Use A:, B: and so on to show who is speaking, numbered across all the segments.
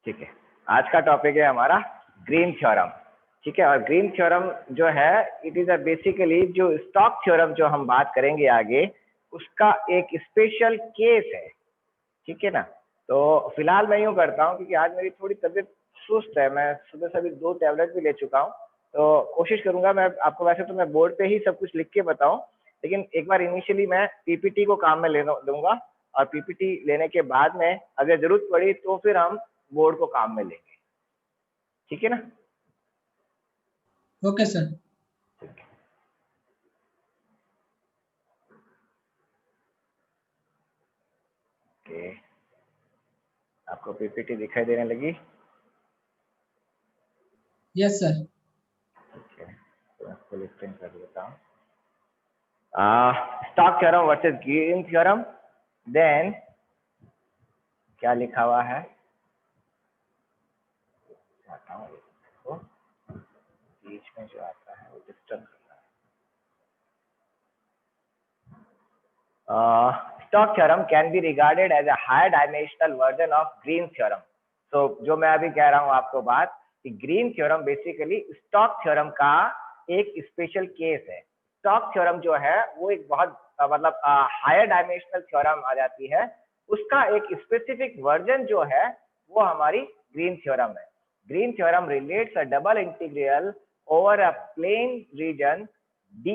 A: ठीक है, आज का टॉपिक है हमारा ग्रीन थ्योरम। ठीक है, और ग्रीन थ्योरम जो है इट इज अ बेसिकली जो स्टॉक थ्योरम जो हम बात करेंगे आगे, उसका एक स्पेशल केस है। ठीक है ना। तो फिलहाल मैं यूँ करता हूँ क्योंकि आज मेरी थोड़ी तबीयत सुस्त है, मैं सुबह से अभी 2 टैबलेट भी ले चुका हूँ, तो कोशिश करूंगा मैं आपको, वैसे तो मैं बोर्ड पे ही सब कुछ लिख के बताऊं, लेकिन एक बार इनिशियली मैं पीपीटी को काम में ले लूंगा, और पीपीटी लेने के बाद में अगर जरूरत पड़ी तो फिर हम बोर्ड को काम में लेंगे। ठीक है ना।
B: Okay sir.
A: ओके, आपको पीपीटी दिखाई देने लगी?
B: Yes sir.
A: ठीक है, तो मैं फुल स्क्रीन कर लेता हूँ। Stokes theorem versus Green theorem. Then क्या लिखा हुआ है, तो बीच में जो आता है वो डिस्टर्ब करता है। Stokes theorem can be regarded as a higher dimensional version of Green theorem. तो जो मैं अभी कह रहा हूँ आपको बात, कि green theorem basically stock theorem का एक स्पेशल केस है। स्टॉक थ्योरम जो है वो एक बहुत मतलब हायर डायमेंशनल थ्योरम आ जाती है, उसका एक स्पेसिफिक वर्जन जो है वो हमारी ग्रीन थ्योरम है। Green theorem relates a double integral over a plane region D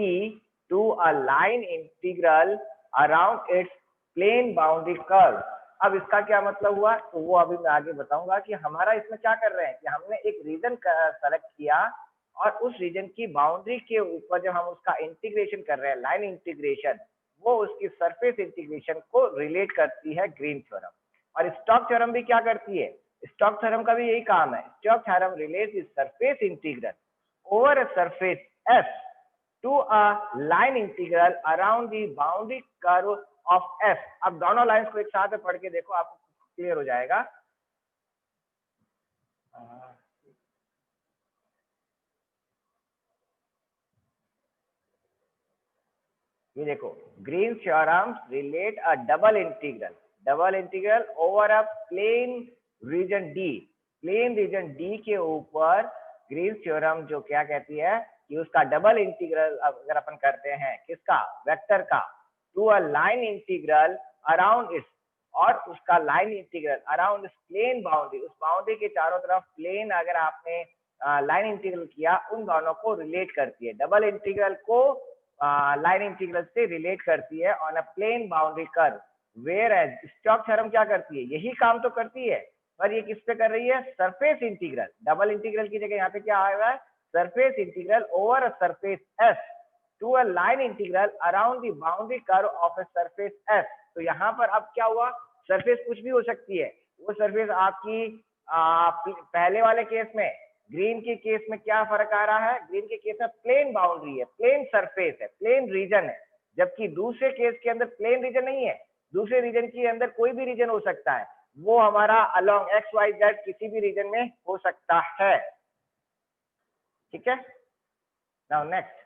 A: to a line integral around its plane boundary curve। अब इसका क्या मतलब हुआ, तो वो अभी मैं आगे बताऊंगा कि हमारा इसमें क्या कर रहे हैं कि हमने एक रीजन सेलेक्ट किया, और उस रीजन की बाउंड्री के ऊपर जब हम उसका इंटीग्रेशन कर रहे हैं, लाइन इंटीग्रेशन, वो उसकी सरफेस इंटीग्रेशन को रिलेट करती है ग्रीन थ्योरम। और स्टॉक थ्योरम भी क्या करती है, स्टॉक थ्योरम का भी यही काम है। Stokes theorem relates the surface integral over a surface S to a line integral around the boundary curve of S। अब दोनों लाइंस को एक साथ में पढ़ के देखो, आपको क्लियर हो जाएगा। ये देखो, ग्रीन थ्योरम रिलेट अ डबल इंटीग्रल ओवर अ plain region D. Plain region D के ऊपर ग्रीन थ्योरम जो क्या कहती है कि उसका डबल इंटीग्रल अगर अपन करते हैं किसका, वेक्टर का, to a line integral around its, और उसका लाइन इंटीग्रल अराउंड इस प्लेन बाउंड्री, उस बाउंड्री के चारों तरफ प्लेन अगर आपने लाइन इंटीग्रल किया, उन दोनों को रिलेट करती है। डबल इंटीग्रल को लाइन इंटीग्रल से रिलेट करती है on a plane boundary curve. Whereas Stokes theorem क्या करती है, यही काम तो करती है, पर ये किस पे कर रही है, सरफेस इंटीग्रल। डबल इंटीग्रल की जगह यहाँ पे क्या आया है, surface integral over a surface S to a line integral around the boundary curve of a surface S. तो यहाँ पर अब क्या हुआ, सरफेस कुछ भी हो सकती है। वो सरफेस आपकी पहले वाले केस में, ग्रीन के केस में क्या फर्क आ रहा है, ग्रीन के केस में प्लेन बाउंड्री है, प्लेन सरफेस है, प्लेन रीजन है, जबकि दूसरे केस के अंदर प्लेन रीजन नहीं है। दूसरे रीजन के अंदर कोई भी रीजन हो सकता है, वो हमारा अलोंग एक्स वाई जेड किसी भी रीजन में हो सकता है। ठीक है, नाउ नेक्स्ट,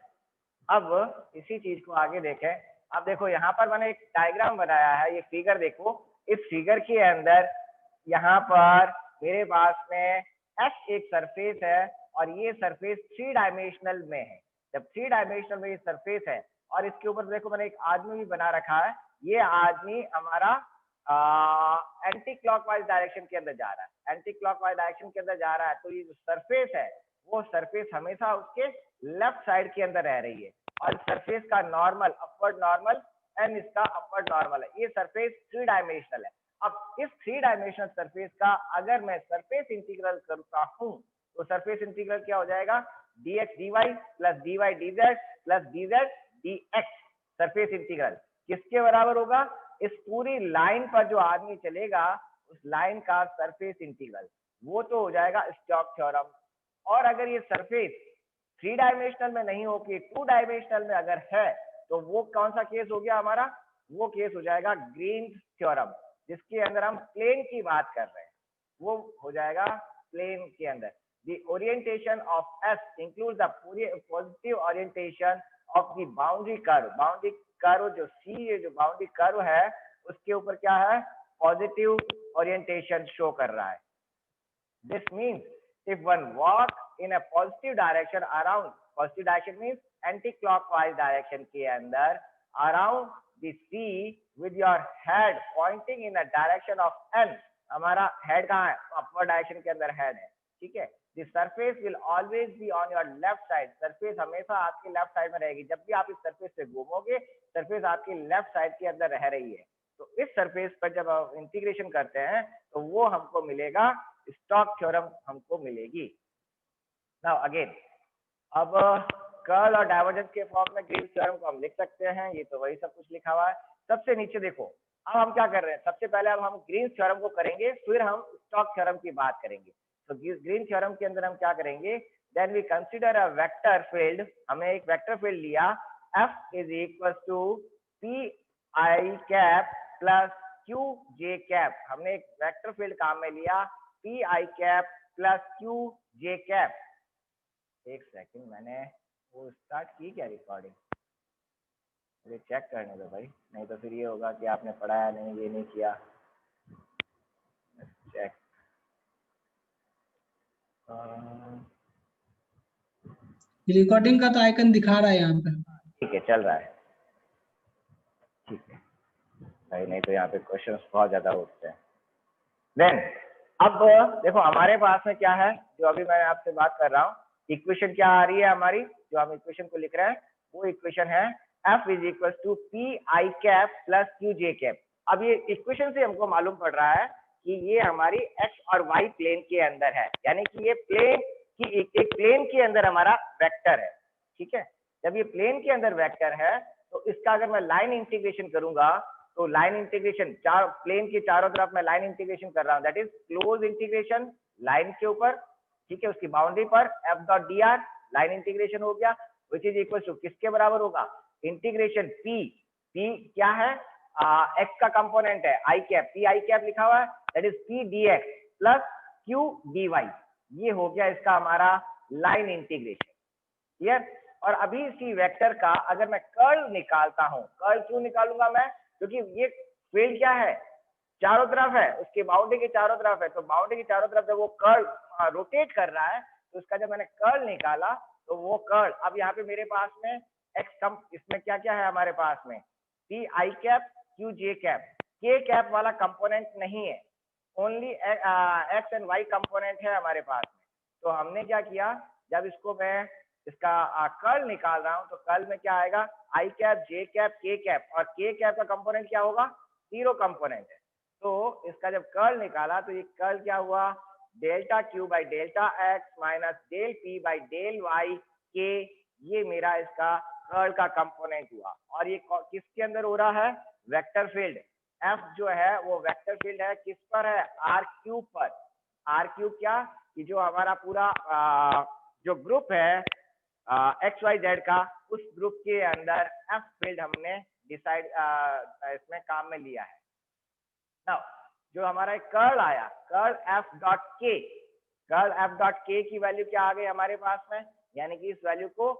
A: अब इसी चीज को आगे देखें। अब देखो यहाँ पर मैंने एक डायग्राम बनाया है, ये फिगर देखो। इस फिगर के अंदर यहाँ पर मेरे पास में एक्स एक सरफेस है, और ये सरफेस 3 डायमेंशनल में है। जब 3 डायमेंशनल में ये सरफेस है, और इसके ऊपर देखो मैंने एक आदमी भी बना रखा है, ये आदमी हमारा एंटी क्लॉकवाइज डायरेक्शन के अंदर जा रहा है, एंटी क्लॉकवाइज डायरेक्शन के अंदर जा रहा है। तो ये जो सरफेस है, वो सरफेस हमेशा उसके लेफ्ट साइड के अंदर रह रही है, और सरफेस का नॉर्मल अपवर्ड नॉर्मल एंड इसका अपवर्ड नॉर्मल है। ये सरफेस 3 डायमेंशनल है। अब इस 3 डायमेंशनल सरफेस का अगर मैं सरफेस इंटीग्रल करता हूं, तो सरफेस इंटीग्रल क्या हो जाएगा, dx dy plus dy dz plus dz dx। Surface integral किसके बराबर होगा, इस पूरी लाइन पर जो आदमी चलेगा, उस लाइन का सरफेस इंटीग्रल, वो तो हो जाएगा स्टॉक थ्योरम। और अगर ये सरफेस 3 डायमेंशनल में नहीं होगी, 2 डायमेंशनल में अगर है, तो वो कौन सा केस हो गया हमारा, वो केस हो जाएगा ग्रीन थ्योरम, जिसके अंदर हम प्लेन की बात कर रहे हैं। वो हो जाएगा प्लेन के अंदर। The orientation of S includes the positive orientation of the boundary curve। Boundary curve जो C है, जो बाउंड्री कर्व है, उसके ऊपर क्या है, पॉजिटिव ओरिएंटेशन शो कर रहा है। This means if one walk in a positive direction around, positive direction means anti-clockwise direction के अंदर around the sea with your head pointing in a direction of n, हमारा head कहाँ है, upward direction के अंदर head है, ठीक है. The surface will always be on your left side. Surface हमेशा आपकी left side में रहेगी. जब भी आप इस surface से घूमोगे, surface आपकी left side के अंदर रह रही है. तो इस सरफेस पर जब आप इंटीग्रेशन करते हैं तो वो हमको मिलेगा, स्टोक्स थ्योरम हमको मिलेगी. नाउ अगेन, अब कर्ल और डाइवर्जेंस के फॉर्म में ग्रीन्स थ्योरम को हम लिख सकते हैं. ये तो वही सब कुछ लिखा हुआ है. सबसे नीचे देखो, अब हम क्या कर रहे हैं, सबसे पहले अब हम ग्रीन्स थ्योरम को करेंगे, फिर हम स्टोक्स थ्योरम की बात करेंगे. तो ग्रीन्स थ्योरम के अंदर हम क्या करेंगे, then we consider a vector field. हमने एक वेक्टर फील्ड लिया, F is equal to P I cap plus Q J cap. हमने एक वेक्टर फील्ड काम में लिया, P I cap plus Q J cap. एक सेकंड, मैंने वो स्टार्ट की क्या रिकॉर्डिंग, मुझे चेक करने दो भाई, नहीं तो फिर ये होगा कि आपने पढ़ाया नहीं, ये नहीं किया. चेक.
B: रिकॉर्डिंग का तो आइकन दिखा रहा है यहाँ पे.
A: ठीक है, चल रहा है, ठीक है भाई, नहीं तो यहाँ पे क्वेश्चंस बहुत ज्यादा उठते हैं. देन अब देखो हमारे पास में क्या है, जो अभी मैं आपसे बात कर रहा हूँ, इक्वेशन क्या आ रही है हमारी, जो हम इक्वेशन को लिख रहे हैं वो इक्वेशन है F is equal to P I cap plus Q J cap. अब ये इक्वेशन से हमको मालूम पड़ रहा है कि ये हमारी एक्स और वाई प्लेन के अंदर है, यानी कि ये प्लेन की एक प्लेन के अंदर हमारा वेक्टर है. ठीक है, जब ये प्लेन के अंदर वेक्टर है तो इसका अगर मैं लाइन इंटीग्रेशन करूंगा, तो लाइन इंटीग्रेशन चार प्लेन के चारों तरफ मैं लाइन इंटीग्रेशन कर रहा हूं, that is close integration line के ऊपर. ठीक है, उसकी बाउंड्री पर F dot d are line integration हो गया, विच इज इक्वल टू किसके बराबर होगा, इंटीग्रेशन पी. पी क्या है, एक्स का कंपोनेंट है I cap, P I cap लिखा हुआ है, that is P D x plus Q D Y. ये हो गया इसका हमारा लाइन इंटीग्रेशन. क्लियर. और अभी इसी वेक्टर का अगर मैं कर्ल निकालता हूं, कर्ल क्यों निकालूंगा मैं, क्योंकि ये फील्ड क्या है, चारों तरफ है, उसके बाउंड्री के चारों तरफ है, तो बाउंड्री के चारों तरफ जब वो कर्ल रोटेट कर रहा है, तो उसका जब मैंने कर्ल निकाला तो वो कर्ल, अब यहाँ पे मेरे पास में एक्स कम, इसमें क्या क्या है हमारे पास में, P I cap Q J cap, K cap वाला कंपोनेंट नहीं है, only X and Y component है हमारे पास में. तो हमने क्या किया, जब इसको मैं इसका कर्ल निकाल रहा हूं तो कर्ल में क्या आएगा, आई cap J cap K cap, और के कैप का कंपोनेंट क्या होगा, जीरो कंपोनेंट है. तो इसका जब कर्ल निकाला तो ये कर्ल क्या हुआ, delta Q by delta X minus del P by del Y के, ये मेरा इसका कर्ल का कंपोनेंट हुआ. और ये किसके अंदर हो रहा है, वेक्टर फील्ड. एफ जो है वो वेक्टर फील्ड है, किस पर है, आर क्यूब पर. आर क्यूब क्या, कि जो हमारा पूरा जो ग्रुप है एक्स वाई जेड का, उस ग्रुप के अंदर एफ फील्ड हमने डिसाइड इसमें काम में लिया है. नाउ जो हमारा कर्ल आया, कर्ल एफ डॉट के, कर्ल एफ डॉट के की वैल्यू क्या आ गई हमारे पास में, यानी कि इस वैल्यू को,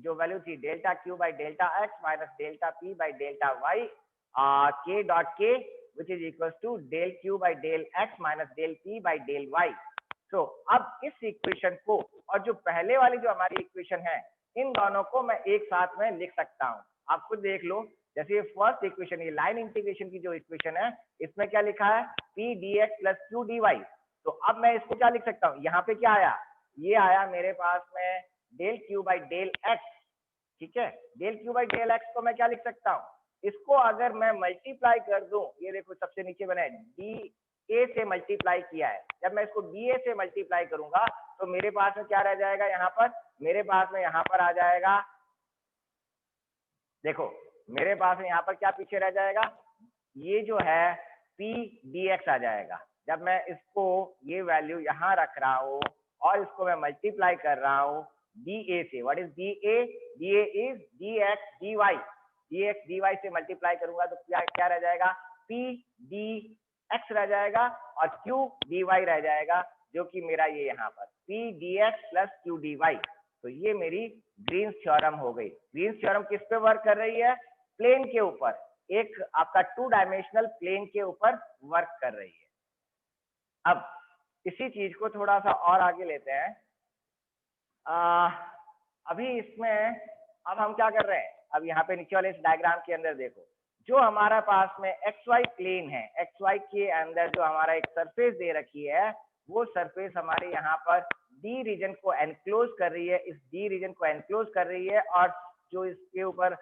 A: जो वैल्यू थी delta Q by delta X minus delta P by delta Y, K dot K which is equal to del Q by del x minus del P by del Y. तो अब इस equation को और जो पहले वाली जो हमारी इक्वेशन है, इन दोनों को मैं एक साथ में लिख सकता हूं. आप खुद देख लो, जैसे ये फर्स्ट इक्वेशन, ये लाइन इंटीग्रेशन की जो इक्वेशन है, इसमें क्या लिखा है, P D x plus Q D Y. तो अब मैं इसको क्या लिख सकता हूँ, यहाँ पे क्या आया, ये आया मेरे पास में del Q by del X. ठीक है, del Q by del X को मैं क्या लिख सकता हूँ, इसको अगर मैं मल्टीप्लाई कर दूं, ये देखो सबसे नीचे बना है डी ए से मल्टीप्लाई किया है, जब मैं इसको डी ए से मल्टीप्लाई करूंगा तो मेरे पास में क्या रह जाएगा, यहाँ पर मेरे पास में यहाँ पर आ जाएगा, देखो मेरे पास में यहाँ पर क्या पीछे रह जाएगा, ये जो है पी डी एक्स आ जाएगा. जब मैं इसको ये वैल्यू यहाँ रख रहा हूँ और इसको मैं मल्टीप्लाई कर रहा हूँ डी ए से, what is D A, D A is D x D Y, D x D Y से मल्टीप्लाई करूंगा तो क्या क्या रह जाएगा, पी डी एक्स रह जाएगा और क्यू डी वाई रह जाएगा, जो कि मेरा ये यहाँ पर P D x plus Q D Y. तो ये मेरी ग्रीन्स थ्योरम हो गई. ग्रीन्स थ्योरम किस पे वर्क कर रही है, प्लेन के ऊपर, एक आपका टू डायमेंशनल प्लेन के ऊपर वर्क कर रही है. अब इसी चीज को थोड़ा सा और आगे लेते हैं। अभी इसमें अब हम क्या कर रहे हैं, अब यहाँ पे नीचे वाले इस डायग्राम के अंदर देखो, जो हमारा पास में एक्स वाई प्लेन है, एक्स वाई के अंदर जो हमारा एक सरफेस दे रखी है, वो सरफेस हमारे यहाँ पर डी रीजन को एनक्लोज कर रही है, इस डी रीजन को एनक्लोज कर रही है, और जो इसके ऊपर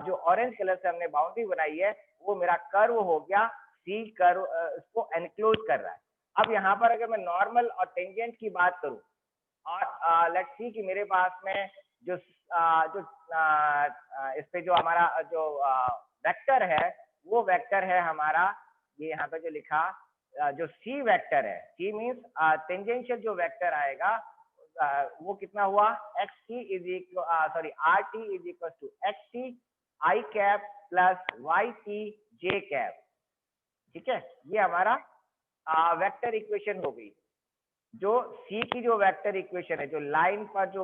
A: जो ऑरेंज कलर से हमने बाउंड्री बनाई है, वो मेरा कर्व हो गया, सी कर्व इसको एनक्लोज कर रहा है। अब यहाँ पर अगर मैं नॉर्मल और टेंजेंट की बात करूं, और लेट्स सी कि मेरे पास में जो इस पे जो हमारा जो वेक्टर है, वो वेक्टर है हमारा, ये यहाँ पे जो लिखा जो सी वेक्टर है, सी मीन्स टेंजेंशियल जो वेक्टर आएगा वो कितना हुआ, X T is equal sorry R T is equal to X T I cap plus Y T J cap. ठीक है, ये हमारा वेक्टर इक्वेशन हो गई, जो सी की जो वेक्टर इक्वेशन है, जो लाइन पर जो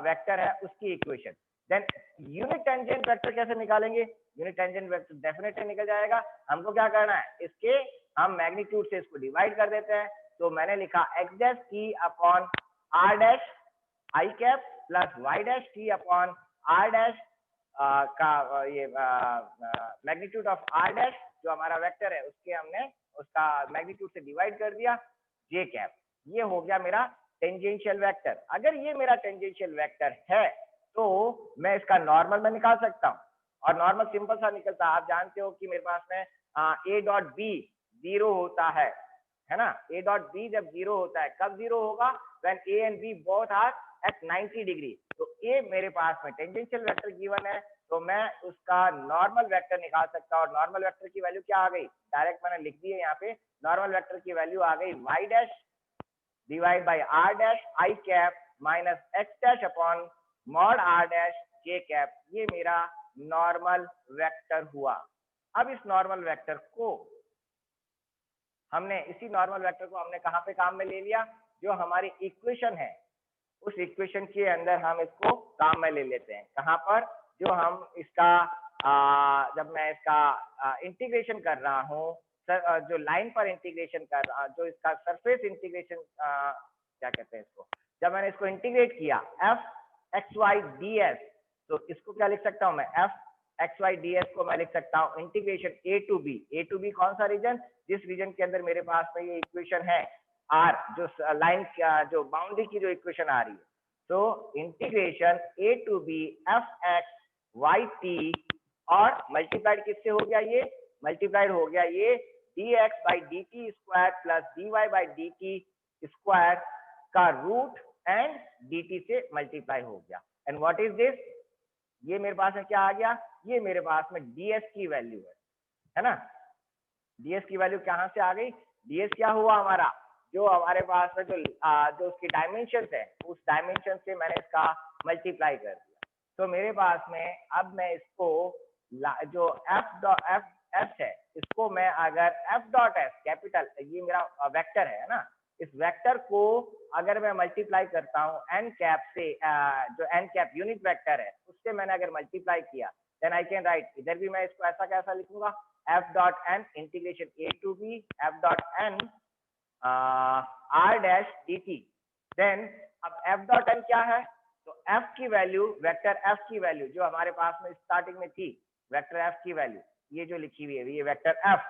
A: वेक्टर है उसकी equation. Then unit tangent vector कैसे निकालेंगे, यूनिट टेंजेंट वेक्टर डेफिनेटली निकल जाएगा। हमको क्या करना है, इसके हम मैग्नीट्यूड से इसको डिवाइड कर देते हैं। तो मैंने लिखा X dash T upon R dash I cap plus Y dash T upon R dash का ये मैग्नीट्यूड ऑफ आर डैश जो हमारा वेक्टर है उसके हमने उसका मैग्नीट्यूड से डिवाइड कर दिया जे कैप। ये हो गया मेरा टेंजेंशियल वेक्टर। अगर ये मेरा टेंजेंशियल वेक्टर है तो मैं इसका नॉर्मल में निकाल सकता हूँ, और नॉर्मल सिंपल सा निकलता है। आप जानते हो कि मेरे पास में ए डॉट बी जीरो होता है ना। ए डॉट बी जब जीरो होता है, कब जीरो होगा, when A and B both are at 90 degree. तो ए मेरे पास में टेंजेंशियल वेक्टर गिवन है, तो मैं उसका नॉर्मल वेक्टर निकाल सकता हूँ। और नॉर्मल वेक्टर की वैल्यू क्या आ गई, डायरेक्ट मैंने लिख दी है यहाँ पे, नॉर्मल वेक्टर की वैल्यू आ गई Y dash divide by are dash I cap minus X dash upon mod are dash J cap. ये मेरा नॉर्मल वेक्टर हुआ। अब इस नॉर्मल वेक्टर को हमने, इसी नॉर्मल वेक्टर को हमने कहाँ पे काम में ले लिया, जो हमारी इक्वेशन है उस इक्वेशन के अंदर हम इसको काम में ले लेते हैं। कहाँ पर, जो हम इसका जब मैं इसका इंटीग्रेशन कर रहा हूँ, जो लाइन पर इंटीग्रेशन कर रहा, जो इसका सरफेस इंटीग्रेशन क्या कहते हैं इसको, जब मैंने इसको इंटीग्रेट किया F X Y D S, तो इसको क्या लिख सकता हूँ मैं, F X Y D S को मैं लिख सकता हूँ integration A to B. A to B कौन सा रीजन, जिस रीजन के अंदर मेरे पास में ये इक्वेशन है आर, जो लाइन जो बाउंड्री की जो इक्वेशन आ रही है। तो integration A to B F X Y T, और मल्टीप्लाइड किससे हो गया, ये मल्टीप्लाइड हो गया ये D X by D T square plus D Y by D T square का रूट एंड डी टी से मल्टीप्लाई हो गया। एंड व्हाट इज दिस, ये मेरे पास में क्या आ गया, ये मेरे पास में ds की वैल्यू है ना। ds की वैल्यू कहाँ से आ गई, ds क्या हुआ हमारा, जो हमारे पास में जो उसकी डायमेंशन है, उस डायमेंशन से मैंने इसका मल्टीप्लाई कर दिया। तो मेरे पास में अब मैं इसको जो f है, इसको मैं अगर f डॉट s कैपिटल, ये मेरा वेक्टर है ना, इस वेक्टर को अगर मैं मल्टीप्लाई करता हूँ एन कैप से, जो एन कैप यूनिट वेक्टर है उससे मैंने अगर मल्टीप्लाई किया, देन आई कैन राइट, इधर भी मैं इसको ऐसा कैसा लिखूंगा, F dot N integration A to B F dot N R dash D T. Then अब एफ डॉट एन क्या है, तो एफ की वैल्यू, वेक्टर एफ की वैल्यू जो हमारे पास में स्टार्टिंग में थी, वेक्टर एफ की वैल्यू ये जो लिखी हुई है, ये वेक्टर एफ,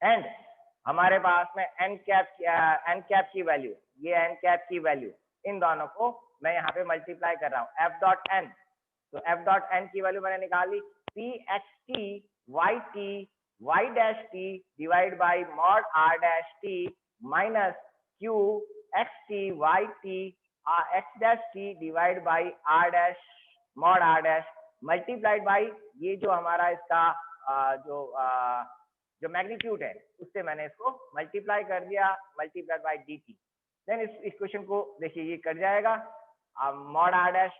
A: एंड हमारे पास में एन कैप की वैल्यू, ये एन कैप की वैल्यू, इन दोनों को मैं यहाँ पे मल्टीप्लाई कर रहा हूँ एफ डॉट एन। तो एफ डॉट एन की वैल्यू मैंने निकाली, P X T Y dash T divide by mod are dash T minus Q X T Y T X dash T divide by are dash mod are dash multiplied by ये जो हमारा इसका जो magnitude है उससे मैंने इसको multiply कर दिया, multiplied by D T. Then इस इक्वेशन को देखिए ये कट जाएगा, मॉड आर डैश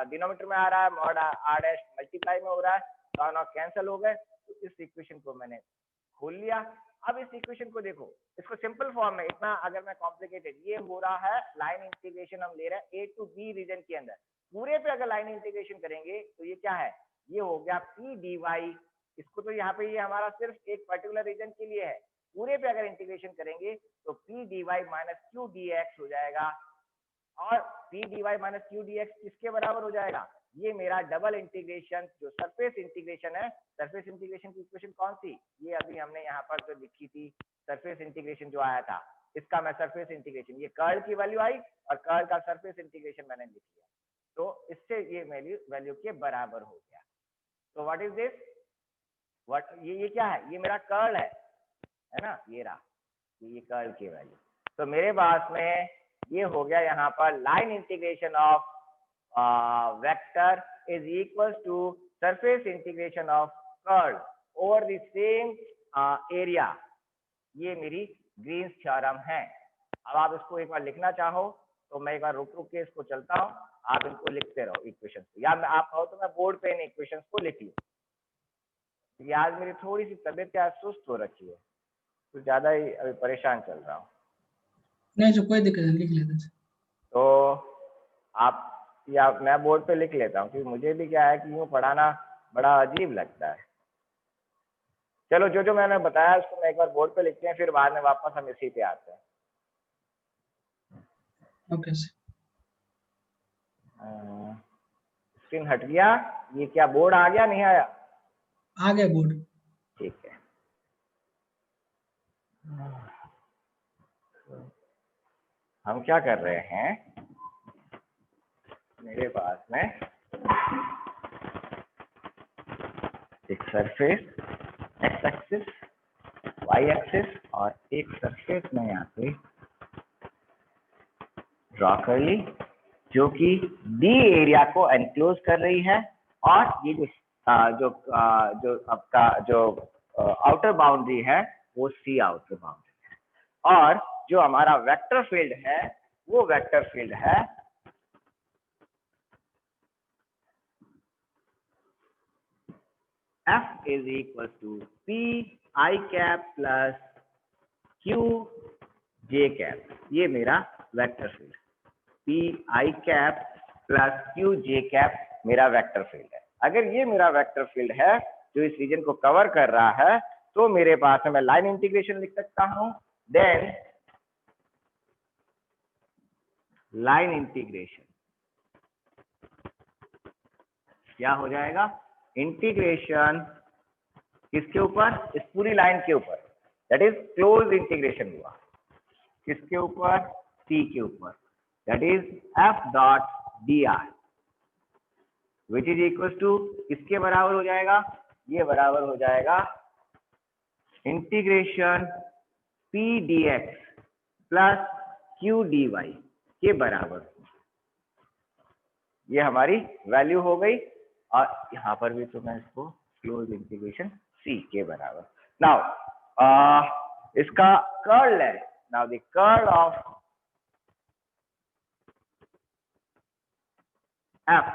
A: डिनोमिनेटर में आ रहा है, मॉड आर डैश मल्टीप्लाई में हो रहा है, दोनों कैंसिल हो गए। तो इस इक्वेशन को मैंने खोल लिया। अब इस इक्वेशन को देखो, इसको सिंपल फॉर्म में, इतना अगर मैं कॉम्प्लिकेटेड, ये हो रहा है लाइन इंटीग्रेशन हम ले रहे हैं ए टू बी रीजन के अंदर। पूरे पे अगर लाइन इंटीग्रेशन करेंगे तो ये क्या है, ये हो गया पी डी वाई। इसको तो यहाँ पे ये हमारा सिर्फ एक पर्टिकुलर रीजन के लिए है, पूरे पे अगर इंटीग्रेशन करेंगे तो P d y minus Q d x हो जाएगा, और P d y minus Q d x किसके बराबर हो जाएगा, ये मेरा डबल इंटीग्रेशन जो सरफेस इंटीग्रेशन है, सरफेस इंटीग्रेशन की इक्वेशन कौन सी, ये अभी हमने यहाँ पर जो लिखी थी सरफेस इंटीग्रेशन जो आया था, इसका मैं सरफेस इंटीग्रेशन, ये कर्ल की वैल्यू आई और कर्ल का सरफेस इंटीग्रेशन मैंने लिख लिया, तो इससे ये वैल्यू के बराबर हो गया। तो व्हाट इज दिस, व्हाट ये क्या है, ये मेरा कर्ल है ना, ये रहा ये कर्ल की वैल्यू। तो मेरे पास में ये हो गया यहाँ पर line integration of vector is equal to surface integration of curl over the same area, ये मेरी ग्रीन्स थ्योरम है। अब आप इसको एक बार लिखना चाहो तो मैं एक बार रुक रुक के इसको चलता हूँ, आप इनको लिखते रहो इक्वेशन को, या मैं आप कहो तो मैं बोर्ड पे इन इक्वेशन को लिख लूँ, क्योंकि आज मेरी थोड़ी सी तबीयत क्या सुस्त हो रखी है, कुछ ज्यादा ही अभी परेशान चल रहा हूँ।
B: नहीं जो कोई दिक्कत नहीं, लिख लेते थे।
A: तो आप या मैं बोर्ड पे लिख लेता हूँ, क्योंकि मुझे भी क्या है कि यूँ पढ़ाना बड़ा अजीब लगता है। चलो जो जो मैंने बताया उसको मैं एक बार बोर्ड पे लिखते हैं, फिर बाद में वापस हम इसी पे आते हैं।
B: Okay sir.
A: स्क्रीन हट गया, ये क्या बोर्ड आ गया नहीं आया,
B: आ गया बोर्ड।
A: ठीक है। हम क्या कर रहे हैं, मेरे पास में एक surface x axis y axis और एक सरफेस में यहाँ पे ड्रॉ कर ली जो कि डी एरिया को एनक्लोज कर रही है, और ये जो आपका जो आउटर बाउंड्री है वो सी आउटर बाउंड्री है, और जो हमारा वेक्टर फील्ड है वो वेक्टर फील्ड है F is equal to P I cap plus Q J cap, ये मेरा vector field P I cap plus Q J cap मेरा वेक्टर फील्ड है। अगर ये मेरा वेक्टर फील्ड है जो इस रीजन को कवर कर रहा है, तो मेरे पास में मैं लाइन इंटीग्रेशन लिख सकता हूं, देन लाइन इंटीग्रेशन क्या हो जाएगा, इंटीग्रेशन किसके ऊपर, इस पूरी लाइन के ऊपर, दैट इज क्लोज इंटीग्रेशन हुआ किसके ऊपर, सी के ऊपर, that is F dot d r which is equal to किसके बराबर हो जाएगा, ये बराबर हो जाएगा integration P D x plus Q D y के बराबर। ये हमारी वैल्यू हो गई, और यहाँ पर भी तो मैं इसको क्लोज इंटीग्रेशन सी के बराबर। नाउ इसका कर्ल है, now the curl of F,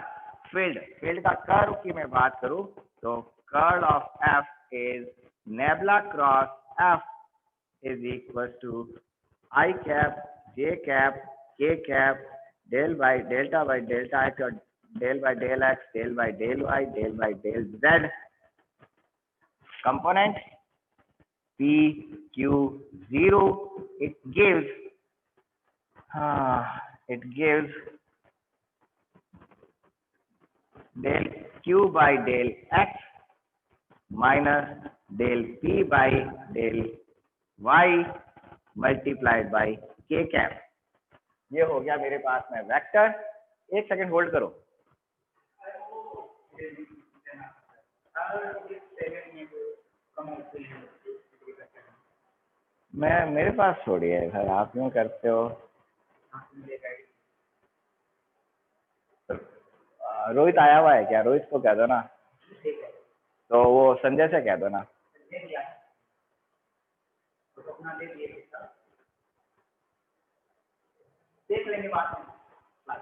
A: field का कर्ल की मैं बात करूं तो curl of F is nabla cross F is equal to I cap J cap K cap del by delta by delta X और del by del X del by del Y del by del Z component P Q 0, it gives del Q by del X minus del P by del Y multiplied by K cap। ये हो गया मेरे पास में vector. एक second hold करो। मेरे पास छोड़िए सर, आप क्यों करते हो। रोहित आया हुआ है क्या, रोहित को कह दो ना, तो वो संजय से कह दो ना। देख लेंगे बाद में।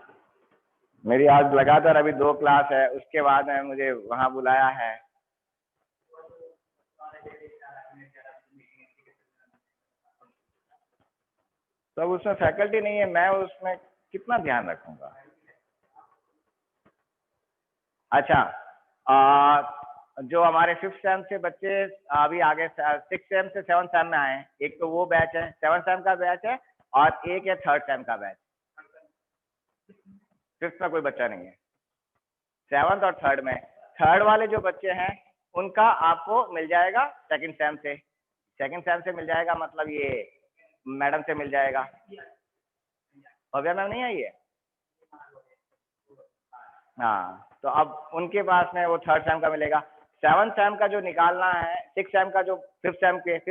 A: मेरी आज लगातार अभी 2 क्लास है, उसके बाद में मुझे वहां बुलाया है। तो उसमें फैकल्टी नहीं है, मैं उसमें कितना ध्यान रखूंगा। अच्छा जो हमारे 5th सेम से बच्चे अभी आगे 6th सेम से 7th सेम में आए हैं, एक तो वो बैच है, 7th सेम का बैच है, और एक है 3rd सेम का बैच। 5th में कोई बच्चा नहीं है, 7th और 3rd में। 3rd वाले जो बच्चे हैं उनका आपको मिल जाएगा 2nd सेम से, 2nd सेम से मिल जाएगा, मतलब ये मैडम से मिल जाएगा। भव्या मैम नहीं आई है? हाँ, तो अब उनके पास में वो 3rd सेम का मिलेगा। 7th सेम का जो निकालना है, 6th सेम का जो 5th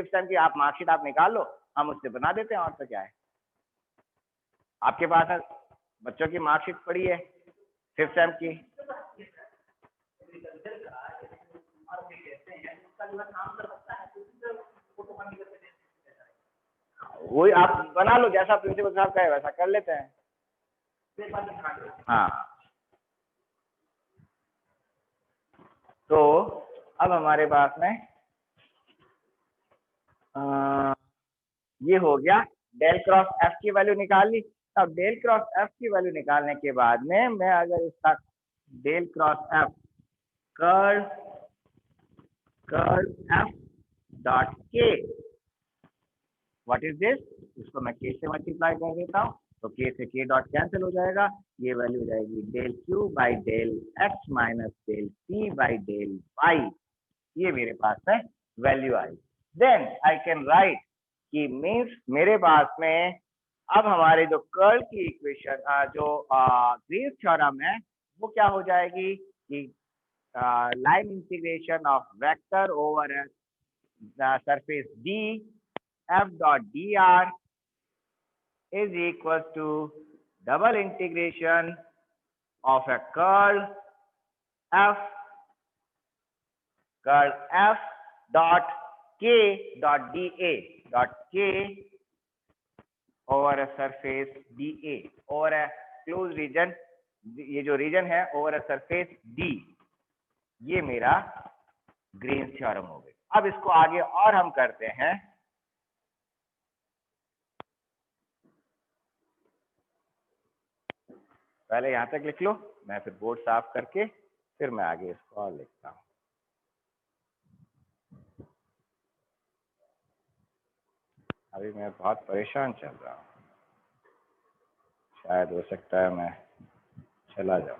A: सेम की आप मार्कशीट आप निकाल लो, हम उससे बना देते हैं, और तो क्या है। आपके पास है बच्चों की मार्कशीट पड़ी है 5th सेम की, वही आप बना लो, जैसा प्रिंसिपल साहब कहे वैसा कर लेते हैं। हाँ, तो अब हमारे पास में ये हो गया, डेल क्रॉस एफ की वैल्यू निकाल ली। अब डेल क्रॉस एफ की वैल्यू निकालने के बाद में मैं अगर इसका del cross F curl F dot के, व्हाट इज दिस, इसको मैं के से मल्टीप्लाई कर देता हूँ, तो के से के डॉट कैंसिल हो जाएगा, ये वैल्यू हो जाएगी del Q by del x minus del P by del y, ये मेरे पास में वैल्यू आई। देन आई कैन राइट कि मीन्स मेरे पास में अब हमारे जो कर्ल की इक्वेशन जो ग्रीन्स थ्योरम है वो क्या हो जाएगी कि line integration of vector over surface D F dot d are is equal to double integration of a curl f dot k dot k over a surface dA over a closed region, ये जो reason है over a surface D, ये मेरा Green's theorem हो गया। अब इसको आगे और हम करते हैं, पहले यहां तक लिख लो, मैं फिर बोर्ड साफ करके फिर मैं आगे इसको और लिखता हूं। अभी मैं बहुत परेशान चल रहा हूं, शायद हो सकता है मैं चला जाऊं।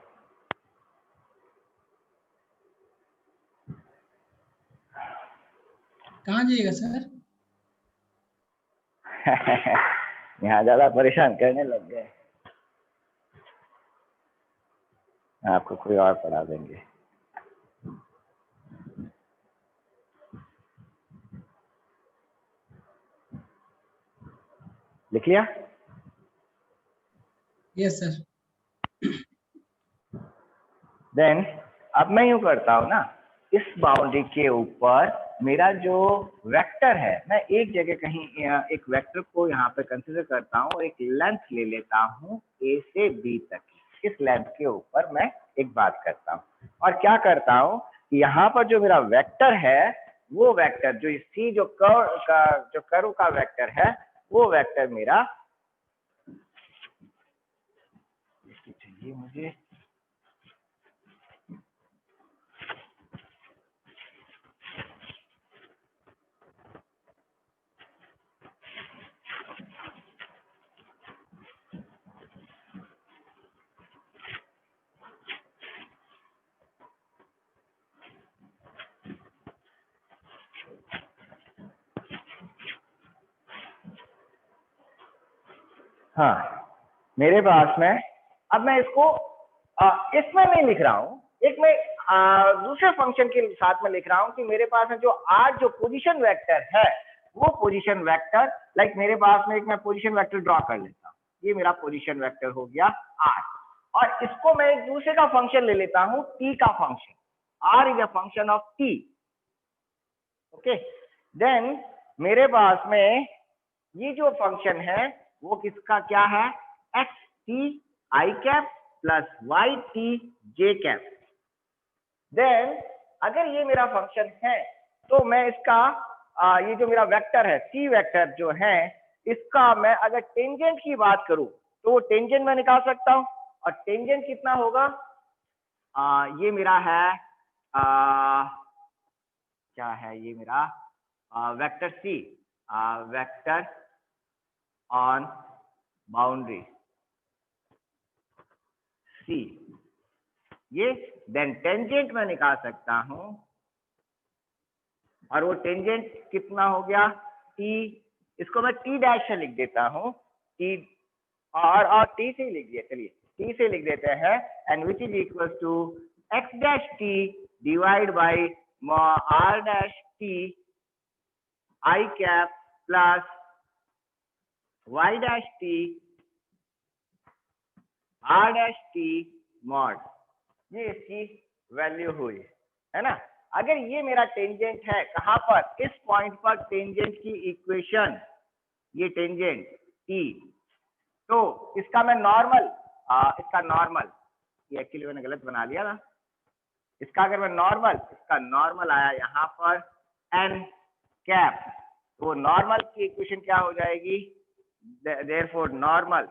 B: कहाँ जाइएगा सर?
A: यहाँ ज्यादा परेशान करने लग गए, आपको कोई और पढ़ा देंगे। लिख लिया?
B: Yes sir.
A: देन अब मैं यूं करता हूं ना, इस बाउंड्री के ऊपर मेरा जो वेक्टर है, मैं एक जगह कहीं एक वेक्टर को यहाँ पे कंसीडर करता हूँ, एक लेंथ ले लेता हूँ ए से बी तक, इस लेंथ के ऊपर मैं एक बात करता हूँ, और क्या करता हूँ कि यहाँ पर जो मेरा वेक्टर है, वो वेक्टर जो सी जो कर्व का वेक्टर है, वो वेक्टर मेरा चाहिए मुझे, हाँ मेरे पास में, अब मैं इसको इसमें नहीं लिख रहा हूँ, एक मैं दूसरे फंक्शन के साथ में लिख रहा हूँ कि मेरे पास में जो आर जो पोजीशन वेक्टर है, वो पोजीशन वेक्टर लाइक मेरे पास में एक मैं पोजीशन वेक्टर ड्रॉ कर लेता हूँ, ये मेरा पोजीशन वेक्टर हो गया आर, और इसको मैं एक दूसरे का फंक्शन ले लेता हूँ टी का function, r is a function of t. Okay, then मेरे पास में ये जो फंक्शन है वो किसका क्या है, x T I cap plus Y T J cap. Then अगर ये मेरा फंक्शन है तो मैं इसका ये जो मेरा वेक्टर है सी वेक्टर जो है, इसका मैं अगर टेंजेंट की बात करूं तो वो टेंजेंट मैं निकाल सकता हूं, और टेंजेंट कितना होगा, ये मेरा है क्या है ये मेरा vector C, vector on boundary C, ये देन टेंजेंट मैं निकाल सकता हूं, और वो टेंजेंट कितना हो गया टी, इसको मैं टी डैश से लिख देता हूं, टी और टी से लिख दिया, चलिए टी से लिख देते हैं, and which is equal to x dash T divide by are dash t I cap plus Y dash t r dash t mod, ये इसकी वैल्यू हुई, है ना। अगर ये मेरा टेंजेंट है, कहां पर, इस पॉइंट पर टेंजेंट की इक्वेशन, ये टेंजेंट टी, तो इसका मैं नॉर्मल, इसका नॉर्मल, ये एक्चुअली मैंने गलत बना लिया ना, इसका अगर मैं नॉर्मल, इसका नॉर्मल आया यहाँ पर एन कैप, तो वो नॉर्मल की इक्वेशन क्या हो जाएगी, देयरफॉर नॉर्मल,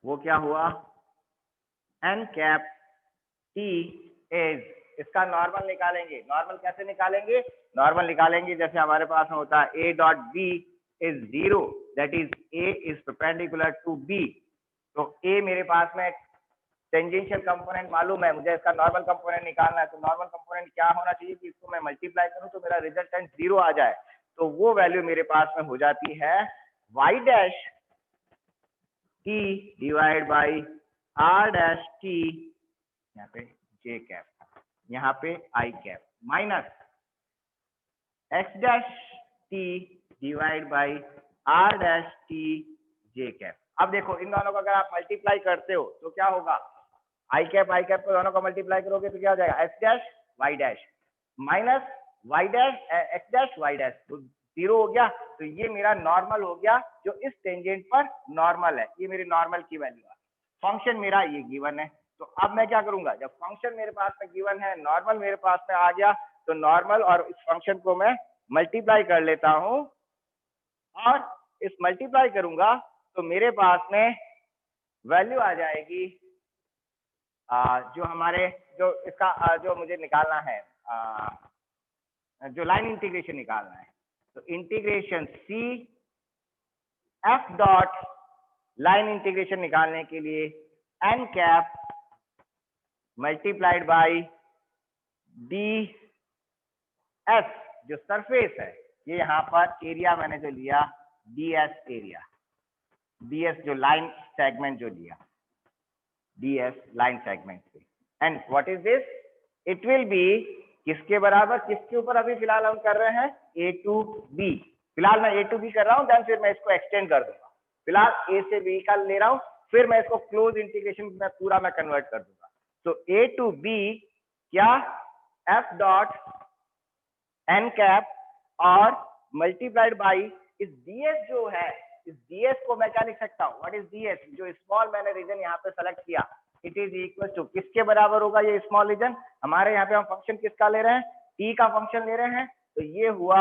A: वो क्या हुआ, एन कैप टी इज, इसका नॉर्मल निकालेंगे, नॉर्मल कैसे निकालेंगे, नॉर्मल निकालेंगे जैसे हमारे पास में होता है A dot B is 0, that is A is perpendicular to B, तो ए मेरे पास में टेंजेंशियल कंपोनेंट मालूम है, मुझे इसका नॉर्मल कंपोनेंट निकालना है, तो नॉर्मल कंपोनेंट क्या होना चाहिए कि इसको मैं मल्टीप्लाई करूं तो मेरा रिजल्टेंट 0 आ जाए, तो वो वैल्यू मेरे पास में हो जाती है Y dash T divide by are dash T, यहाँ पे जे कैप, यहाँ पे I cap, minus X dash T divide by are dash T J cap. अब देखो इन दोनों को अगर आप मल्टीप्लाई करते हो तो क्या होगा, आई कैप को दोनों को मल्टीप्लाई करोगे तो क्या हो जाएगा, x dash y dash minus y dash x dash y dash, तो 0 हो गया, तो ये मेरा नॉर्मल हो गया, जो इस टेंजेंट पर नॉर्मल है, ये मेरी नॉर्मल की वैल्यू है। फंक्शन मेरा ये गिवन है, तो अब मैं क्या करूंगा, जब फंक्शन मेरे पास में गिवन है, नॉर्मल मेरे पास में आ गया, तो नॉर्मल और इस फंक्शन को मैं मल्टीप्लाई कर लेता हूं, और इस मल्टीप्लाई करूंगा तो मेरे पास में वैल्यू आ जाएगी, जो हमारे, जो इसका जो मुझे निकालना है, जो लाइन इंटीग्रेशन निकालना है, तो integration C F dot, line integration निकालने के लिए n cap multiplied by d s, जो सरफेस है, ये यहाँ पर एरिया मैंने जो लिया d s area, d s जो लाइन सेगमेंट जो लिया, डी एस लाइन सेगमेंट से, and what is this, it will be किसके बराबर, किसके ऊपर अभी फिलहाल हम कर रहे हैं, ए टू बी, फिलहाल मैं ए टू बी कर रहा हूँ, देन फिर मैं इसको एक्सटेंड कर दूंगा, फिलहाल ए से बी का ले रहा हूँ, फिर मैं इसको क्लोज इंटीग्रेशन में पूरा मैं कन्वर्ट कर दूंगा, तो ए टू बी क्या, एफ डॉट एन कैप और मल्टीप्लाइड बाई इस डीएस जो है, इस डीएस को मैं क्या लिख सकता हूँ, व्हाट इज डीएस, जो स्मॉल मैंने रीजन यहाँ पे सेलेक्ट किया, इट इज इक्वल टू, किसके बराबर होगा ये स्मॉल रीजन, हमारे यहाँ पे हम फंक्शन किसका ले रहे हैं, टी का फंक्शन ले रहे हैं, तो ये हुआ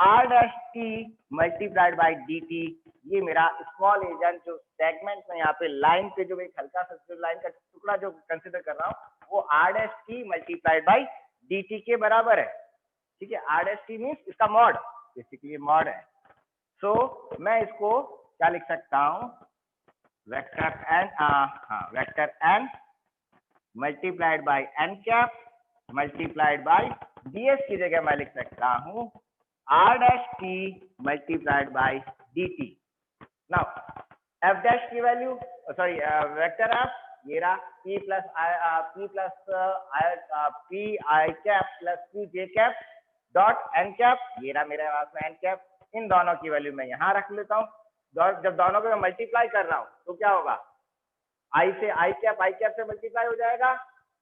A: r dash t multiplied by D t, ये मेरा स्मॉल रीजन, जो सेगमेंट में यहाँ पे लाइन पे जो एक हल्का सा जो लाइन का टुकड़ा जो कंसिडर कर रहा हूँ, वो r dash t multiplied by D t के बराबर है, ठीक है, आर डैश टी मीन्स इसका मॉड, बेसिकली मॉड है, सो मैं इसको क्या लिख सकता हूँ, vector n, vector n multiplied by n cap multiplied by d s की जगह मैं लिख सकता हूँ r dash t multiplied by D t. Now f dash की वैल्यू, सॉरी वेक्टर एफ, ये रहा P plus P I cap plus P j cap dot n cap, ये रहा मेरे पास में एन कैप, इन दोनों की वैल्यू मैं यहाँ रख लेता हूँ, जब दोनों को मैं मल्टीप्लाई कर रहा हूँ तो क्या होगा, आई से आई कैप से मल्टीप्लाई हो जाएगा,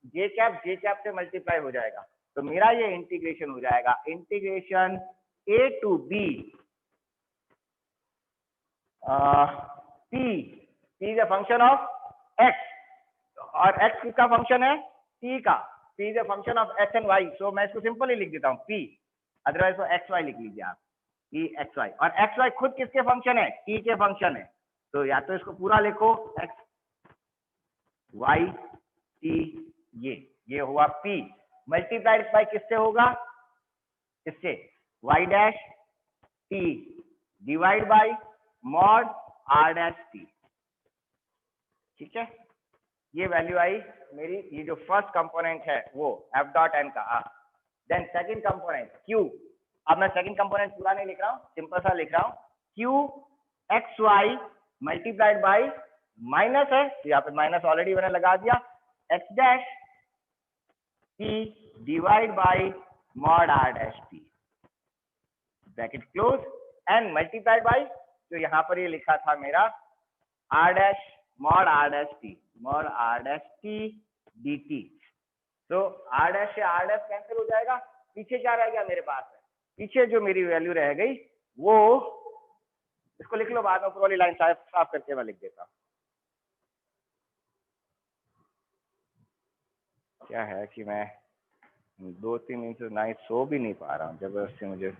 A: जे कैप से मल्टीप्लाई हो जाएगा, तो मेरा ये इंटीग्रेशन हो जाएगा, integration A to B P is a function of X, और एक्स किसका फंक्शन है, टी का, P is a function of X and Y, so मैं इसको सिंपल ही लिख देता हूँ पी, अदरवाइज तो एक्स वाई लिख लीजिए आप, पी एक्स वाई, और एक्स वाई खुद किसके फंक्शन है, टी के फंक्शन है, तो या तो इसको पूरा लिखो एक्स वाई टी, ये ये हुआ p मल्टीप्लाइड बाय किससे होगा, इससे y dash t divide by mod r dash t। ठीक है, ये वैल्यू आई मेरी, ये जो फर्स्ट कंपोनेंट है वो f डॉट n का। देन सेकंड कंपोनेंट q, अब मैं सेकंड कंपोनेंट पूरा नहीं लिख रहा हूँ, सिंपल सा लिख रहा हूँ, q x y multiplied by minus है तो यहाँ पे माइनस ऑलरेडी मैंने लगा दिया, x dash T divide by mod are dash t bracket close and multiplied by जो यहाँ पर ये लिखा था मेरा r dash mod are dash t d t. तो आर डैश से आर डैश कैंसिल हो जाएगा, पीछे क्या रह गया मेरे पास है, पीछे जो मेरी वैल्यू रह गई वो, इसको लिख लो बाद में, ऊपर वाली लाइन साफ करके मैं लिख देता हूँ। क्या है कि मैं 2-3 दिन से नाइट सो भी नहीं पा रहा हूँ, जबरदस्ती मुझे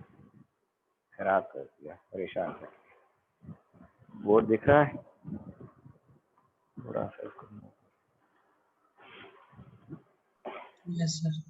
A: खराब कर दिया, परेशान कर दिया। बोर्ड दिख रहा है थोड़ा सा,
B: यस सर।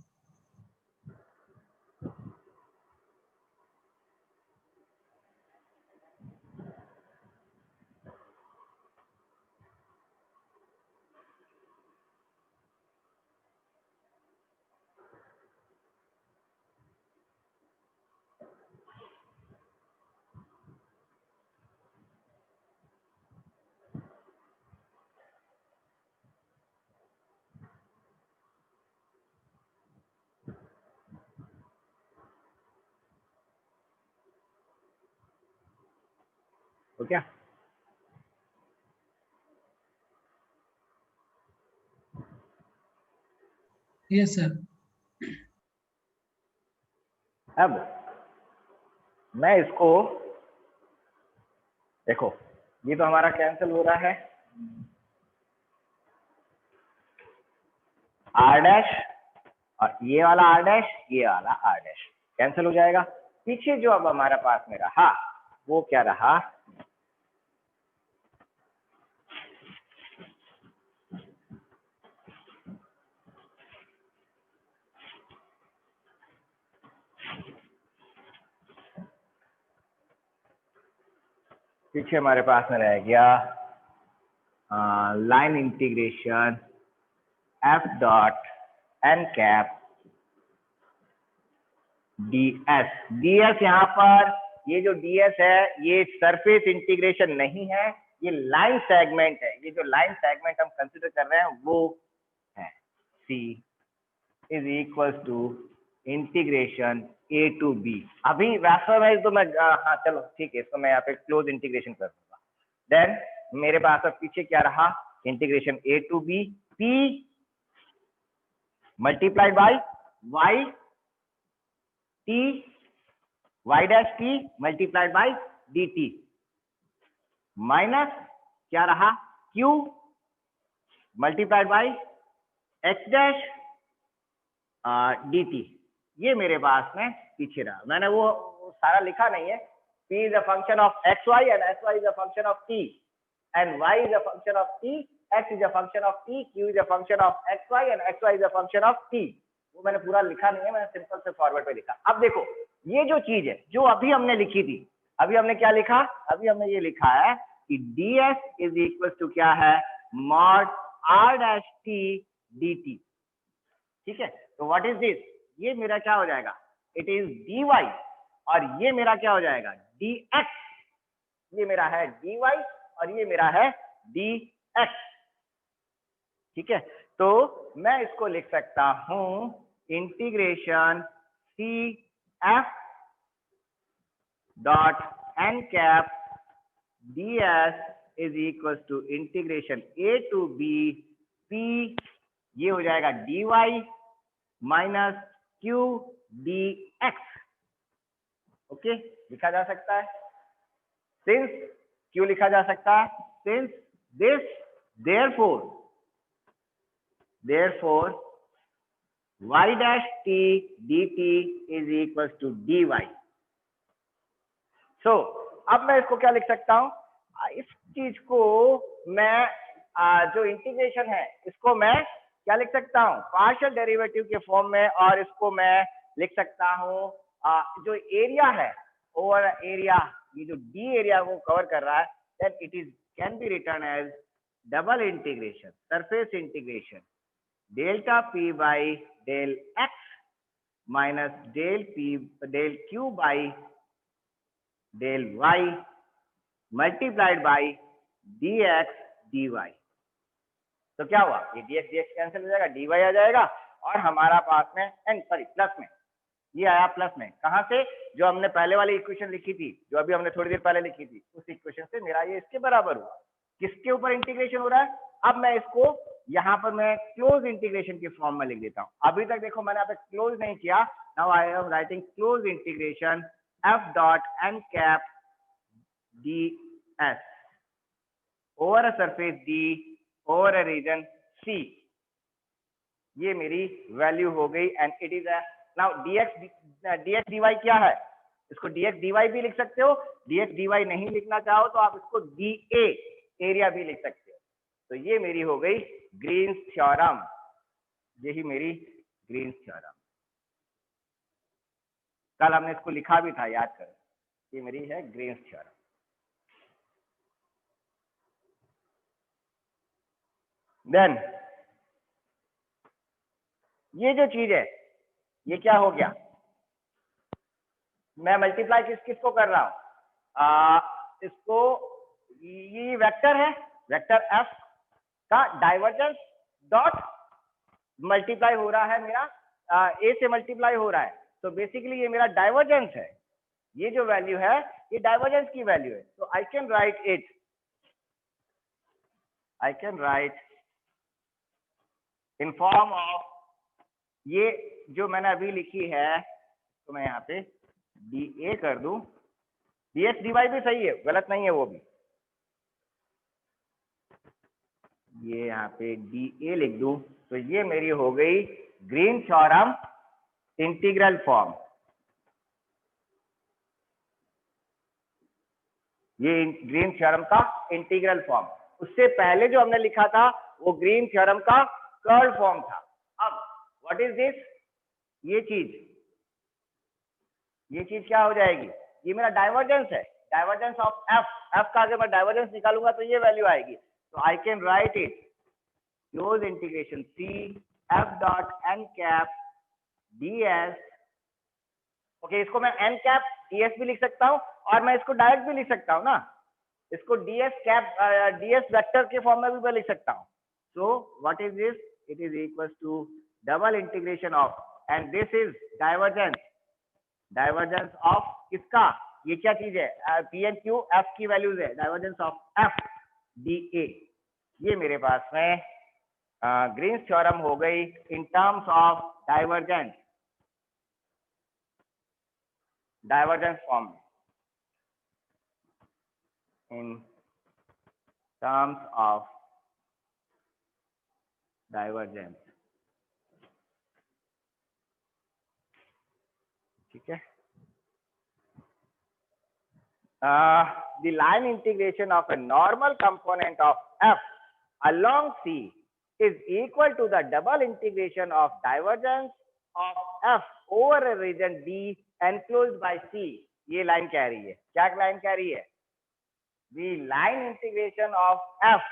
A: तो क्या
B: यस सर।
A: अब मैं इसको देखो, ये तो हमारा कैंसिल हो रहा है, आर डैश और ये वाला आर डैश, ये वाला आर डैश कैंसिल हो जाएगा। पीछे जो अब हमारे पास में रहा वो क्या रहा, पीछे हमारे पास में रह गया line integration F dot n cap ds। ds यहाँ पर ये जो ds है ये सरफेस इंटीग्रेशन नहीं है, ये लाइन सेगमेंट है। ये जो लाइन सेगमेंट हम कंसिडर कर रहे हैं वो है c is equal to integration a to b। अभी वास्तव में तो मैं हाँ चलो ठीक है, इसको मैं यहाँ पे क्लोज इंटीग्रेशन कर दूंगा। देन मेरे पास अब पीछे क्या रहा, integration a to b p multiplied by y t y dash t multiplied by dt minus क्या रहा q multiplied by x dash dt। ये मेरे पास में पीछे रहा, मैंने वो सारा लिखा नहीं है। p is a function of xy and xy is a function of t and y is a function of t, x is a function of t, q is a function of xy and xy is a function of t। वो मैंने पूरा लिखा नहीं है, मैंने simple से forward पे लिखा। अब देखो ये जो चीज है जो अभी हमने लिखी थी, अभी हमने क्या लिखा, अभी हमने ये लिखा है कि ds इज इक्वल टू क्या है, mod r dash t dt। ठीक है, तो व्हाट इज दिस, ये मेरा क्या हो जाएगा, इट इज dy और ये मेरा क्या हो जाएगा dx। ये मेरा है dy और ये मेरा है dx। ठीक है, तो मैं इसको लिख सकता हूं integration C F dot n cap d s is equal to integration A to B P, ये हो जाएगा d y minus Q d x. Okay, लिखा जा सकता है, सिंस क्यों लिखा जा सकता है, since this therefore y dash t dt is equals to dy। so अब मैं इसको क्या लिख सकता हूं, इस चीज को मैं जो इंटीग्रेशन है इसको मैं क्या लिख सकता हूँ, पार्शियल डेरिवेटिव के फॉर्म में, और इसको मैं लिख सकता हूँ जो एरिया है ओवर एरिया, ये जो डी एरिया को कवर कर रहा है, then it is can be written as double integration, surface integration delta P by del x minus del Q by del y multiplied by d x D Y. तो क्या हुआ, ये dx dx cancel हो जाएगा, dy आ जाएगा, और हमारा पास में प्लस में ये आया, प्लस में कहां से, जो हमने पहले वाली इक्वेशन लिखी थी, जो अभी हमने थोड़ी देर पहले लिखी थी, उस इक्वेशन से मेरा ये इसके बराबर हुआ। किसके ऊपर इंटीग्रेशन हो रहा है, अब मैं इसको यहाँ पर मैं क्लोज इंटीग्रेशन के फॉर्म में लिख देता हूँ। अभी तक देखो मैंने यहाँ पे क्लोज नहीं किया, now I am writing close integration f dot n cap ds over a surface d over a region C। ये मेरी वैल्यू हो गई, and it is now dx dy क्या है, इसको dx dy भी लिख सकते हो, dx dy नहीं लिखना चाहो तो आप इसको dA एरिया भी लिख सकते हो। तो ये मेरी हो गई ग्रीन्स थ्योरम, यही मेरी ग्रीन्स थ्योरम, कल हमने इसको लिखा भी था, याद करो, ये मेरी है ग्रीन्स थ्योरम। देन ये जो चीज है, ये क्या हो गया, मैं मल्टीप्लाई किसको कर रहा हूं, इसको, ये वेक्टर है, वेक्टर f का डाइवर्जेंस डॉट मल्टीप्लाई हो रहा है मेरा, a से मल्टीप्लाई हो रहा है, तो बेसिकली ये मेरा डाइवर्जेंस है, ये जो वैल्यू है ये डाइवर्जेंस की वैल्यू है। तो आई can right in form of, ये जो मैंने अभी लिखी है, तो मैं यहाँ पे dA कर दूं, dx dy भी सही है, गलत नहीं है वो भी, ये यहाँ पे dA लिख दूं, तो ये मेरी हो गई ग्रीन थ्योरम इंटीग्रल फॉर्म। ये ग्रीन थ्योरम का इंटीग्रल फॉर्म, उससे पहले जो हमने लिखा था वो ग्रीन थ्योरम का कर्ल फॉर्म था। अब व्हाट इज दिस, ये चीज क्या हो जाएगी, ये मेरा डाइवर्जेंस है, डाइवर्जेंस ऑफ f का अगर मैं डाइवर्जेंस निकालूंगा तो ये वैल्यू आएगी। तो आई can right it close integration C f dot n cap ds, okay, इसको मैं n कैप ds भी लिख सकता हूँ, और मैं इसको डायरेक्ट भी लिख सकता हूँ ना, इसको ds वेक्टर के फॉर्म में भी मैं लिख सकता हूँ। So what is this, it is equal to double integration of, and this is divergence of किसका, ये क्या चीज है, P एंड Q f की वैल्यूज है, डाइवर्जेंस ऑफ f dA। ये मेरे पास में ग्रीन्स थ्योरम हो गई in terms of divergence form, in terms of divergence, ठीक है। The line integration of a normal component of f along C is equal to the double integration of divergence of f over a region D enclosed by C। ये line कह रही है, क्या line कह रही है, the line integration of f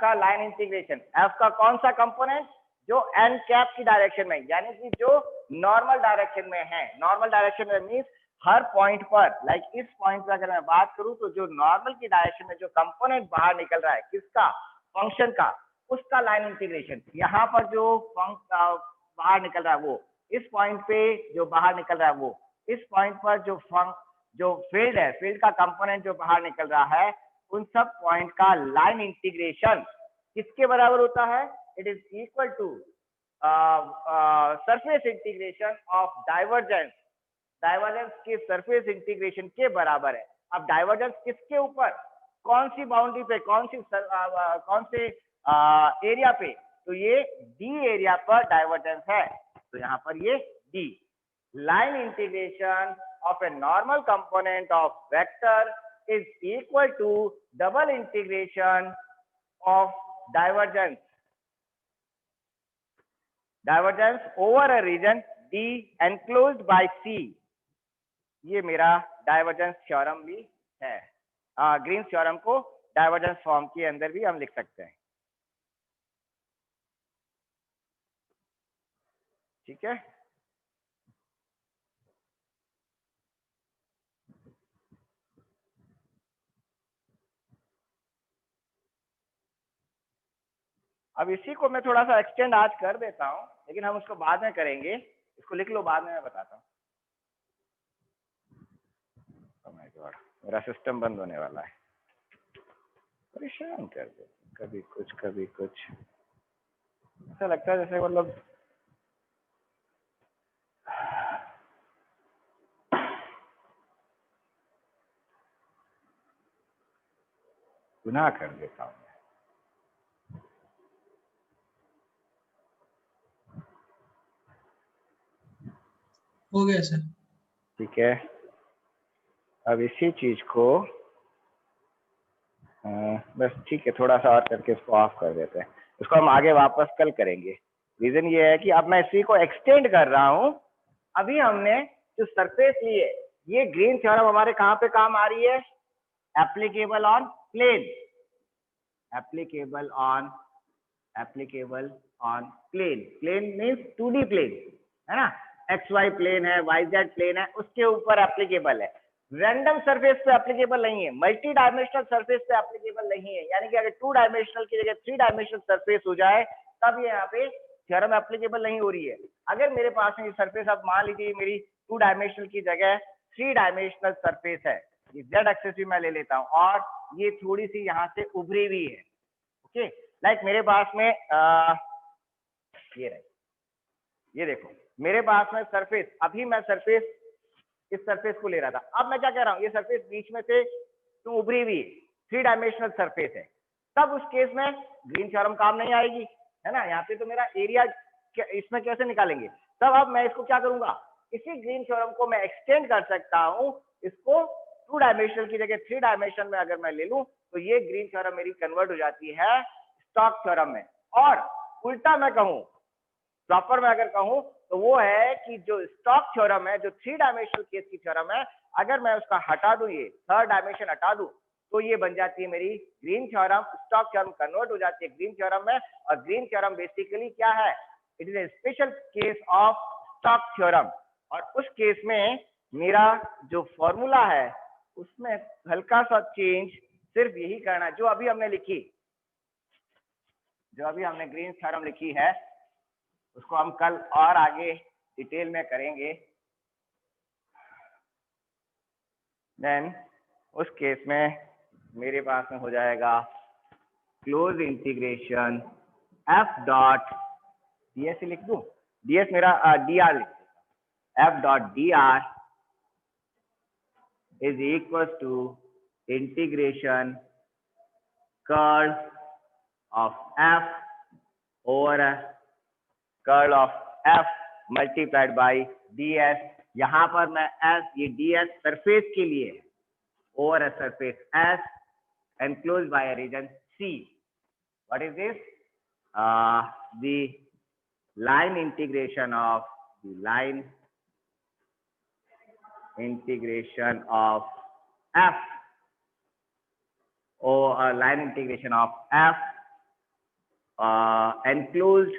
A: का line integration, f का कौन सा कंपोनेंट, जो n कैप की डायरेक्शन में, यानी कि जो नॉर्मल डायरेक्शन में है, नॉर्मल डायरेक्शन में मीन्स हर पॉइंट पर, लाइक इस पॉइंट पर अगर मैं बात करूं तो जो नॉर्मल की डायरेक्शन में जो कंपोनेंट बाहर निकल रहा है, किसका, फंक्शन का, उसका लाइन इंटीग्रेशन, यहाँ पर जो बाहर निकल रहा है वो इस पॉइंट पे, जो बाहर निकल रहा है वो इस पॉइंट पर, जो फील्ड है, फील्ड का कंपोनेंट जो बाहर निकल रहा है, उन सब पॉइंट का लाइन इंटीग्रेशन किसके बराबर होता है, it is equal to surface integration of divergence, divergence के सरफेस इंटीग्रेशन के बराबर है। अब डाइवर्जेंस किसके ऊपर, कौन सी बाउंड्री पे, कौन से एरिया पे, तो ये डी एरिया पर डाइवर्जेंस है, तो यहाँ पर ये D, line integration of a normal component of vector is equal to double integration of divergence divergence over a region D enclosed by C, ये मेरा डाइवर्जेंस थ्योरम भी है। ग्रीन्स थ्योरम को डाइवर्जेंस फॉर्म के अंदर भी हम लिख सकते हैं। ठीक है, अब इसी को मैं थोड़ा सा एक्सटेंड आज कर देता हूं, लेकिन हम उसको बाद में करेंगे। इसको लिख लो, बाद में मैं बताता हूँ। मेरा सिस्टम बंद होने वाला है, परेशान कर दे, कभी कुछ कभी कुछ। ऐसा लगता है जैसे मतलब गुनाह कर देता हूँ।
B: हो गया सर।
A: ठीक है, अब इसी चीज को बस ठीक है, थोड़ा सा और करके इसको ऑफ कर देते हैं। उसको हम आगे वापस कल करेंगे। रीजन ये है कि अब मैं इसी को एक्सटेंड कर रहा हूं। अभी हमने जो सरफेस ली है, ये ग्रीन थ्योरम हमारे कहाँ पे काम आ रही है? Applicable on plane, applicable on plane. Plane means 2D plane है ना, XY प्लेन है, YZ प्लेन है, उसके ऊपर एप्लीकेबल है। रैंडम सरफेस पे एप्लीकेबल नहीं है, मल्टी डायमेंशनल सरफेस पे एप्लीकेबल नहीं है। यानी कि अगर 2 डायमेंशनल की जगह 3 डायमेंशनल सरफेस हो जाए तब ये यहाँ पे थ्योरम एप्लीकेबल नहीं हो रही है। अगर मेरे पास में ये सरफेस, अब मान लीजिए मेरी 2 डायमेंशनल की जगह 3 डायमेंशनल सरफेस है, ये Z एक्सिस भी मैं ले लेता हूँ और ये थोड़ी सी यहाँ से उभरी हुई है। ओके, लाइक मेरे पास में ये रहे, ये देखो मेरे पास में सरफेस, अभी मैं सरफेस, इस सरफेस को ले रहा था। अब मैं क्या कह रहा हूँ, ये सरफेस बीच में से तो उभरी हुई 3 डायमेंशनल सरफेस है, तब उस केस में ग्रीन थ्योरम काम नहीं आएगी, है ना। यहाँ पे तो मेरा एरिया इसमें कैसे निकालेंगे? तब अब मैं इसको क्या करूंगा, इसी ग्रीन थ्योरम को मैं एक्सटेंड कर सकता हूँ। इसको 2 डायमेंशनल की जगह 3 डायमेंशन में अगर मैं ले लूं तो ये ग्रीन थ्योरम मेरी कन्वर्ट हो जाती है स्टोक्स थ्योरम में। और उल्टा मैं कहूं, प्रॉपर मैं अगर कहूं तो वो है कि जो स्टोक्स थ्योरम है, जो 3 डायमेंशनल केस की थ्योरम है, अगर मैं उसका हटा दूं, ये 3rd डायमेंशन हटा दूं, तो ये बन जाती है मेरी green theorem. Stokes theorem convert हो जाती है ग्रीन थ्योरम में। और ग्रीन थ्योरम बेसिकली क्या है? It is a special case of Stokes theorem. और उस केस में मेरा जो फॉर्मूला है उसमें हल्का सा चेंज सिर्फ यही करना है, जो अभी हमने लिखी, जो अभी हमने ग्रीन थ्योरम लिखी है, उसको हम कल और आगे डिटेल में करेंगे। देन उस केस में मेरे पास में हो जाएगा close integration F dot ds लिख दूं, ds मेरा dr लिख दूं, F dot dr is equal to integration curl of f over curl of f multiplied by ds। यहां पर मैं s, ये ds सरफेस के लिए है, over a surface s enclosed by a region C. What is this? The line integration of f, or line integration of f enclosed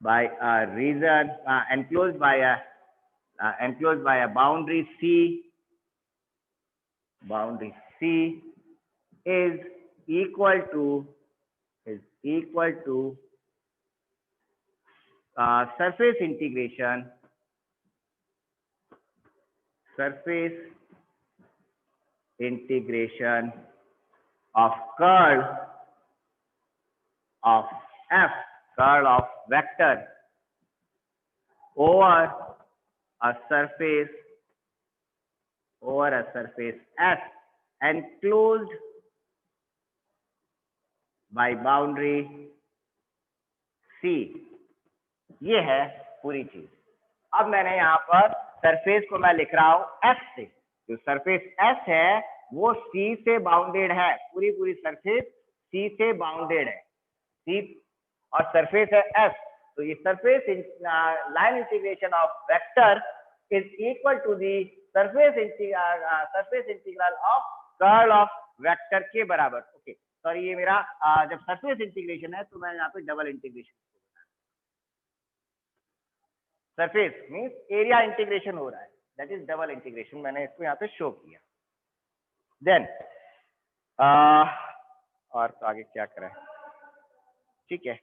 A: by a region, enclosed by a boundary C. Boundary C is equal to surface integration of curl of f, curl of vector over a surface S enclosed by boundary C। ये है पूरी चीज। अब मैंने यहाँ पर surface को मैं लिख रहा हूं S से, जो सरफेस S है वो C से बाउंडेड है, पूरी सरफेस C से बाउंडेड है। C और सरफेस है एस, तो ये surface line integration of vector is equal to the surface integral of curl of vector के बराबर। ओके सॉरी, ये मेरा जब सरफेस इंटीग्रेशन है तो मैं यहाँ पे double integration, surface means area integration हो रहा है, दैट इज डबल इंटीग्रेशन, मैंने इसको यहाँ पे शो किया। देन और तो आगे क्या करें, ठीक है।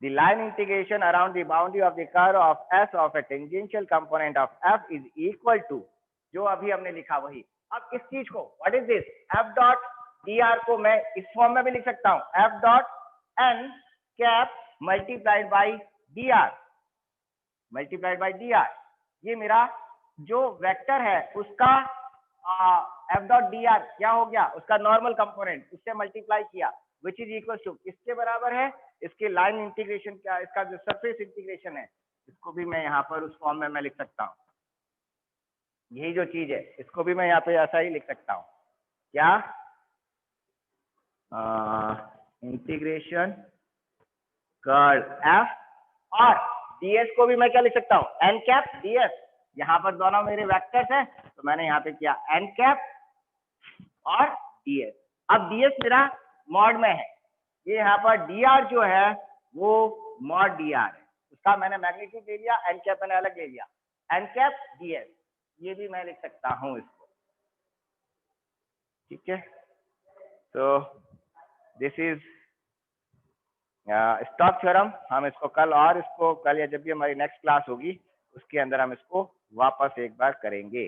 A: The line integration around the boundary of the curve of S of a tangential component of F is equal to, जो अभी हमने लिखा वही। अब इस चीज को what is this, F dot dr को मैं इस फॉर्म में भी लिख सकता हूँ, F dot n cap multiplied by dr, multiplied by dr। ये मेरा जो वेक्टर है उसका F डॉट dr क्या हो गया, उसका नॉर्मल कंपोनेंट, उससे मल्टीप्लाई किया, विच इज इक्वल टू किसके बराबर है, इसके लाइन इंटीग्रेशन क्या, इसका जो सरफेस इंटीग्रेशन है इसको भी मैं यहाँ पर उस फॉर्म में मैं लिख सकता हूँ। यही जो चीज है इसको भी मैं यहाँ पे ऐसा ही लिख सकता हूँ, क्या इंटीग्रेशन कर्ल एफ, और ds को भी मैं क्या लिख सकता हूँ, n कैप ds। यहाँ पर दोनों मेरे वेक्टर्स हैं तो मैंने यहाँ पे किया n कैप और ds। अब ds मेरा मॉड में है, ये यहाँ पर dr जो है वो मॉड dr है, उसका मैंने मैग्नीट्यूड ले लिया, n कैप मैंने अलग ले लिया, n कैप ds, ये भी मैं लिख सकता हूँ इसको, ठीक है। तो दिस इज स्टॉक थ्योरम। हम इसको कल, और इसको कल या जब भी हमारी नेक्स्ट क्लास होगी उसके अंदर हम इसको वापस एक बार करेंगे।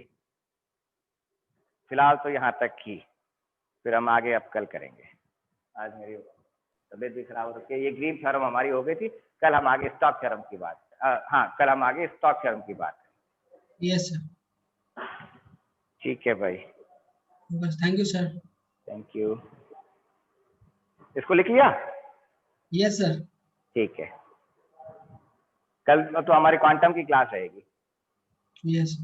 A: फिलहाल तो यहाँ तक ही, फिर हम आगे अब कल करेंगे। आज मेरी तबीयत भी खराब हो रही है। ये ग्रीन थ्योरम हमारी हो गई थी, कल हम आगे स्टॉक थ्योरम की बात, हाँ कल हम आगे स्टॉक थ्योरम की बात करेंगे।
B: यस सर,
A: ठीक है भाई,
B: बस thank you sir.
A: Thank you. इसको लिख लिया?
B: Yes sir.
A: ठीक है, कल तो हमारी क्वांटम की क्लास रहेगी।
B: यस।